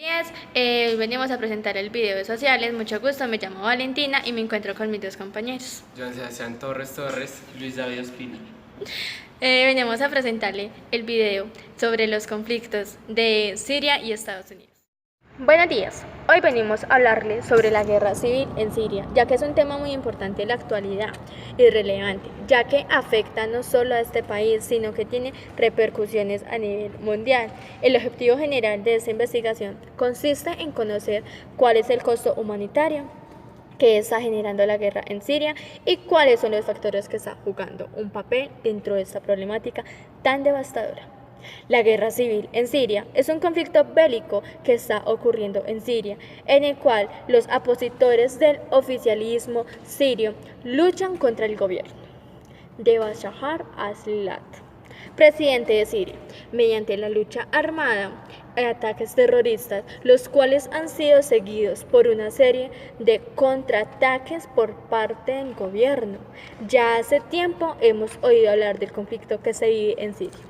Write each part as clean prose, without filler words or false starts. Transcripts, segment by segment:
Días, hoy venimos a presentar el video de sociales. Mucho gusto, me llamo Valentina y me encuentro con mis dos compañeros. Joan Sebastián Torres, Luis David Ospina. Venimos a presentarle el video sobre los conflictos de Siria y Estados Unidos. Buenos días, hoy venimos a hablarle sobre la guerra civil en Siria, ya que es un tema muy importante en la actualidad y relevante, ya que afecta no solo a este país, sino que tiene repercusiones a nivel mundial. El objetivo general de esta investigación consiste en conocer cuál es el costo humanitario que está generando la guerra en Siria y cuáles son los factores que están jugando un papel dentro de esta problemática tan devastadora. La guerra civil en Siria es un conflicto bélico que está ocurriendo en Siria, en el cual los opositores del oficialismo sirio luchan contra el gobierno de Bashar al-Assad, presidente de Siria, mediante la lucha armada y ataques terroristas, los cuales han sido seguidos por una serie de contraataques por parte del gobierno. Ya hace tiempo hemos oído hablar del conflicto que se vive en Siria.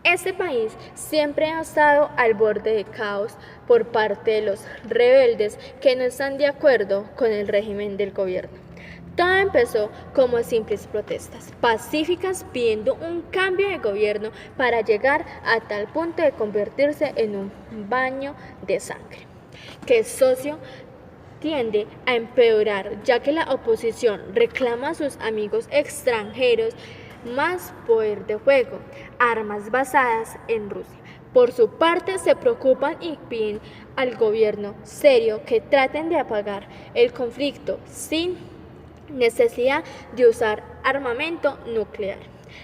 Este país siempre ha estado al borde de caos por parte de los rebeldes que no están de acuerdo con el régimen del gobierno. Todo empezó como simples protestas pacíficas pidiendo un cambio de gobierno para llegar a tal punto de convertirse en un baño de sangre, que el socio tiende a empeorar, ya que la oposición reclama a sus amigos extranjeros más poder de fuego, armas basadas en Rusia. Por su parte, se preocupan y piden al gobierno serio que traten de apagar el conflicto sin necesidad de usar armamento nuclear.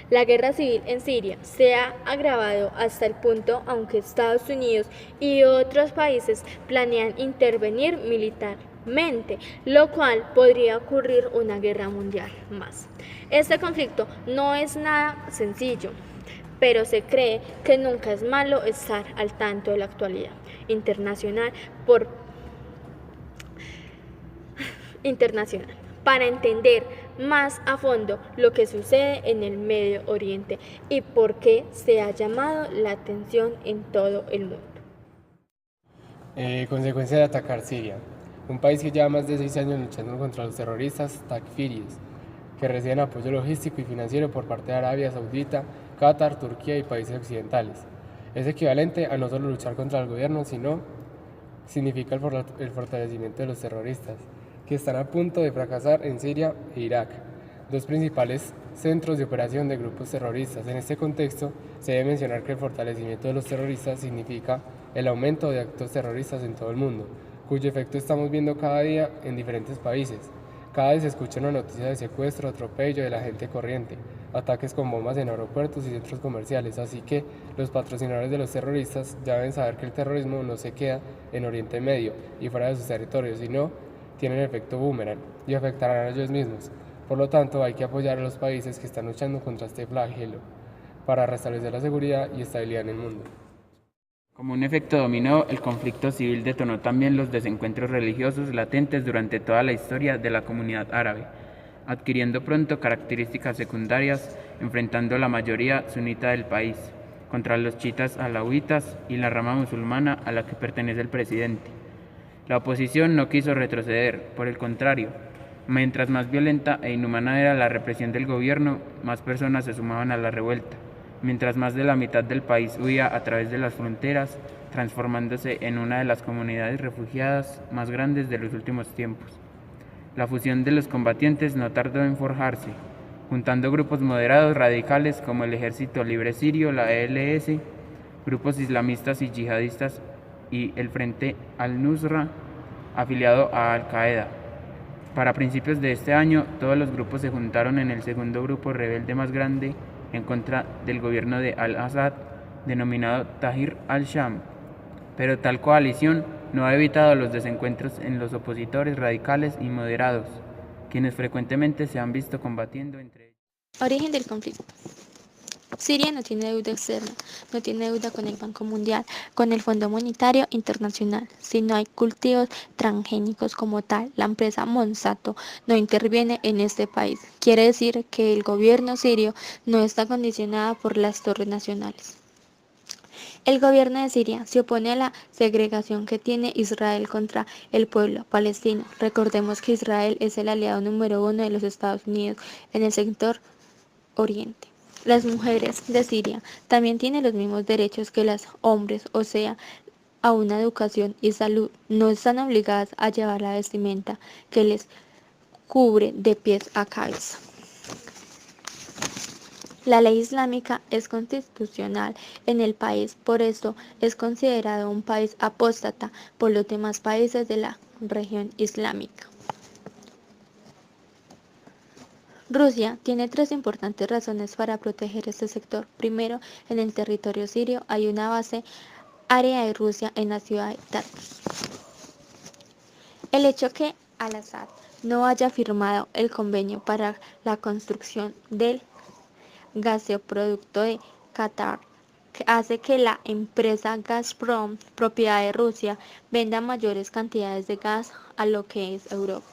La guerra civil en Siria se ha agravado hasta el punto, aunque Estados Unidos y otros países planean intervenir militarmente, lo cual podría ocurrir una guerra mundial más. Este conflicto no es nada sencillo, pero se cree que nunca es malo estar al tanto de la actualidad internacional para entender más a fondo lo que sucede en el Medio Oriente y por qué se ha llamado la atención en todo el mundo. Consecuencia de atacar Siria, un país que lleva más de 6 años luchando contra los terroristas takfiris, que reciben apoyo logístico y financiero por parte de Arabia Saudita, Qatar, Turquía y países occidentales. Es equivalente a no solo luchar contra el gobierno, sino significa el fortalecimiento de los terroristas, que están a punto de fracasar en Siria e Irak, dos principales centros de operación de grupos terroristas. En este contexto, se debe mencionar que el fortalecimiento de los terroristas significa el aumento de actos terroristas en todo el mundo, cuyo efecto estamos viendo cada día en diferentes países. Cada vez se escucha una noticia de secuestro, atropello de la gente corriente, ataques con bombas en aeropuertos y centros comerciales, así que los patrocinadores de los terroristas ya deben saber que el terrorismo no se queda en Oriente Medio y fuera de sus territorios, sino tienen efecto boomerang y afectarán a ellos mismos. Por lo tanto, hay que apoyar a los países que están luchando contra este flagelo para restablecer la seguridad y estabilidad en el mundo. Como un efecto dominó, el conflicto civil detonó también los desencuentros religiosos latentes durante toda la historia de la comunidad árabe, adquiriendo pronto características secundarias, enfrentando la mayoría sunita del país contra los chiitas alawitas y la rama musulmana a la que pertenece el presidente. La oposición no quiso retroceder, por el contrario, mientras más violenta e inhumana era la represión del gobierno, más personas se sumaban a la revuelta, mientras más de la mitad del país huía a través de las fronteras, transformándose en una de las comunidades refugiadas más grandes de los últimos tiempos. La fusión de los combatientes no tardó en forjarse, juntando grupos moderados radicales como el Ejército Libre Sirio, la ELS, grupos islamistas y yihadistas y el Frente al-Nusra, afiliado a Al-Qaeda. Para principios de este año, todos los grupos se juntaron en el segundo grupo rebelde más grande en contra del gobierno de al-Assad, denominado Tahrir al-Sham. Pero tal coalición no ha evitado los desencuentros en los opositores radicales y moderados, quienes frecuentemente se han visto combatiendo entre ellos. Origen del conflicto. Siria no tiene deuda externa, no tiene deuda con el Banco Mundial, con el Fondo Monetario Internacional. Si no hay cultivos transgénicos como tal, la empresa Monsanto no interviene en este país. Quiere decir que el gobierno sirio no está condicionado por las torres nacionales. El gobierno de Siria se opone a la segregación que tiene Israel contra el pueblo palestino. Recordemos que Israel es el aliado número uno de los Estados Unidos en el sector oriente. Las mujeres de Siria también tienen los mismos derechos que los hombres, o sea, a una educación y salud. No están obligadas a llevar la vestimenta que les cubre de pies a cabeza. La ley islámica es constitucional en el país, por eso es considerado un país apóstata por los demás países de la región islámica. Rusia tiene tres importantes razones para proteger este sector. Primero, en el territorio sirio hay una base aérea de Rusia en la ciudad de Tartus. El hecho que Al-Assad no haya firmado el convenio para la construcción del gasoducto de Qatar hace que la empresa Gazprom, propiedad de Rusia, venda mayores cantidades de gas a lo que es Europa.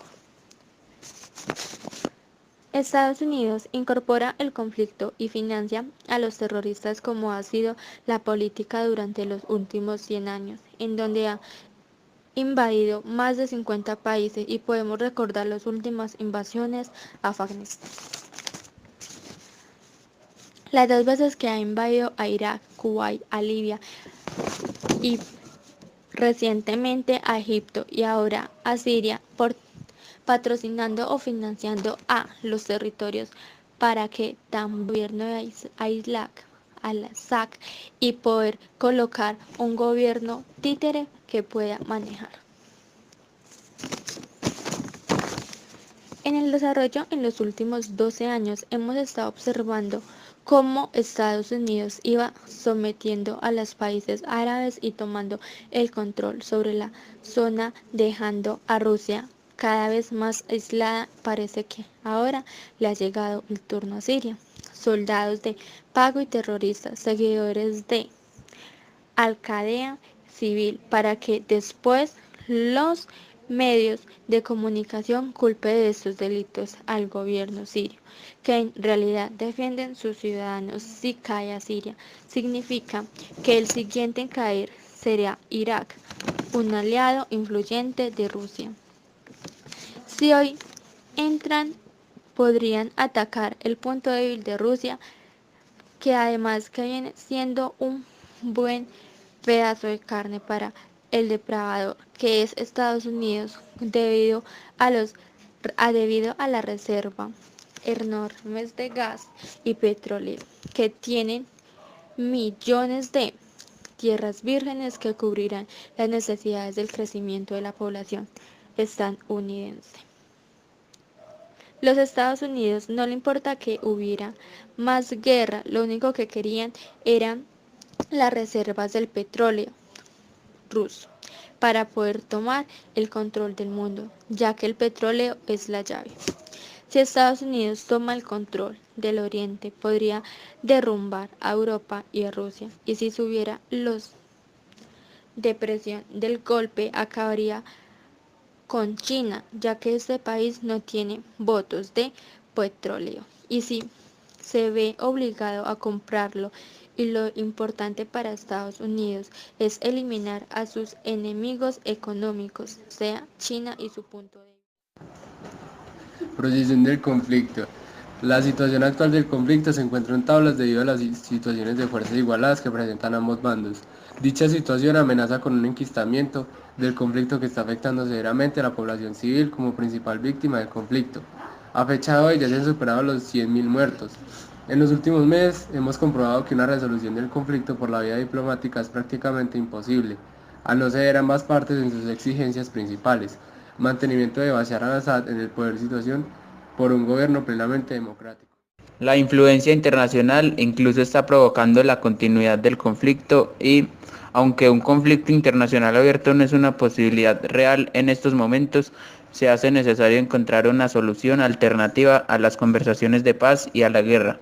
Estados Unidos incorpora el conflicto y financia a los terroristas como ha sido la política durante los últimos 100 años, en donde ha invadido más de 50 países y podemos recordar las últimas invasiones a Afganistán. Las dos veces que ha invadido a Irak, Kuwait, a Libia y recientemente a Egipto y ahora a Siria por patrocinando o financiando a los territorios para que tan gobierno de Al-Assad y poder colocar un gobierno títere que pueda manejar. En el desarrollo en los últimos 12 años hemos estado observando cómo Estados Unidos iba sometiendo a los países árabes y tomando el control sobre la zona, dejando a Rusia cada vez más aislada. Parece que ahora le ha llegado el turno a Siria. Soldados de pago y terroristas, seguidores de Al-Qaeda civil, para que después los medios de comunicación culpe de estos delitos al gobierno sirio, que en realidad defienden sus ciudadanos. Si cae a Siria, significa que el siguiente en caer será Irak, un aliado influyente de Rusia. Si hoy entran, podrían atacar el punto débil de Rusia, que además que viene siendo un buen pedazo de carne para el depredador que es Estados Unidos debido a la reserva enormes de gas y petróleo que tienen millones de tierras vírgenes que cubrirán las necesidades del crecimiento de la población estadounidense. Los Estados Unidos no le importa que hubiera más guerra, lo único que querían eran las reservas del petróleo ruso para poder tomar el control del mundo, ya que el petróleo es la llave. Si Estados Unidos toma el control del Oriente, podría derrumbar a Europa y a Rusia, y si subiera los depresión del golpe, acabaría con China, ya que este país no tiene votos de petróleo, y si se ve obligado a comprarlo, y lo importante para Estados Unidos es eliminar a sus enemigos económicos, sea China y su punto de vista. Proyección del conflicto. La situación actual del conflicto se encuentra en tablas debido a las situaciones de fuerzas igualadas que presentan ambos bandos. Dicha situación amenaza con un enquistamiento del conflicto que está afectando severamente a la población civil como principal víctima del conflicto. A fecha de hoy ya se han superado los 100.000 muertos. En los últimos meses hemos comprobado que una resolución del conflicto por la vía diplomática es prácticamente imposible, al no ceder ambas partes en sus exigencias principales: mantenimiento de Bashar al-Assad en el poder, situación por un gobierno plenamente democrático. La influencia internacional incluso está provocando la continuidad del conflicto y, aunque un conflicto internacional abierto no es una posibilidad real en estos momentos, se hace necesario encontrar una solución alternativa a las conversaciones de paz y a la guerra.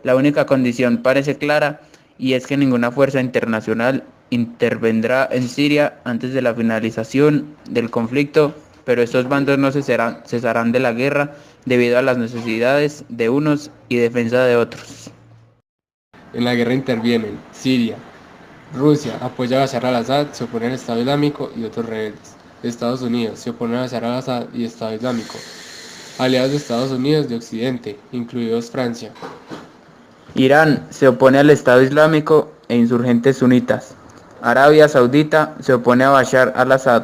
La única condición parece clara, y es que ninguna fuerza internacional intervendrá en Siria antes de la finalización del conflicto, pero estos bandos no cesarán de la guerra debido a las necesidades de unos y defensa de otros. En la guerra intervienen Siria, Rusia apoya a Bashar al-Assad, se opone al Estado Islámico y otros rebeldes. Estados Unidos se opone a Bashar al-Assad y Estado Islámico. Aliados de Estados Unidos de Occidente, incluidos Francia. Irán se opone al Estado Islámico e insurgentes sunitas. Arabia Saudita se opone a Bashar al-Assad.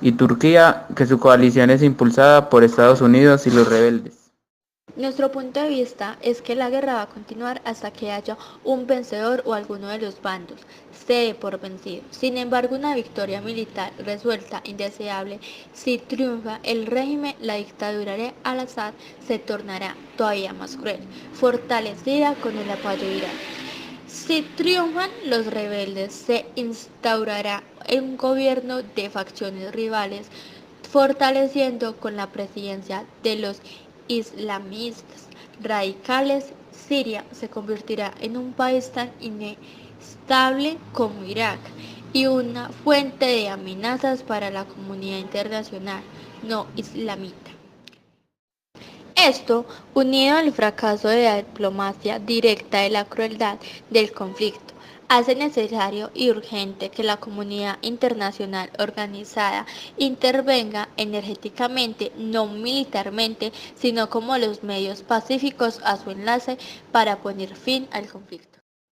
Y Turquía, que su coalición es impulsada por Estados Unidos y los rebeldes. Nuestro punto de vista es que la guerra va a continuar hasta que haya un vencedor o alguno de los bandos se dé por vencido. Sin embargo, una victoria militar resuelta, indeseable, si triunfa el régimen, la dictadura de Al-Assad se tornará todavía más cruel, fortalecida con el apoyo de Irán. Si triunfan los rebeldes, se instaurará un gobierno de facciones rivales, fortaleciendo con la presidencia de los islamistas radicales. Siria se convertirá en un país tan inestable como Irak y una fuente de amenazas para la comunidad internacional no islamita. Esto, unido al fracaso de la diplomacia directa de la crueldad del conflicto, hace necesario y urgente que la comunidad internacional organizada intervenga energéticamente, no militarmente, sino como los medios pacíficos a su enlace para poner fin al conflicto.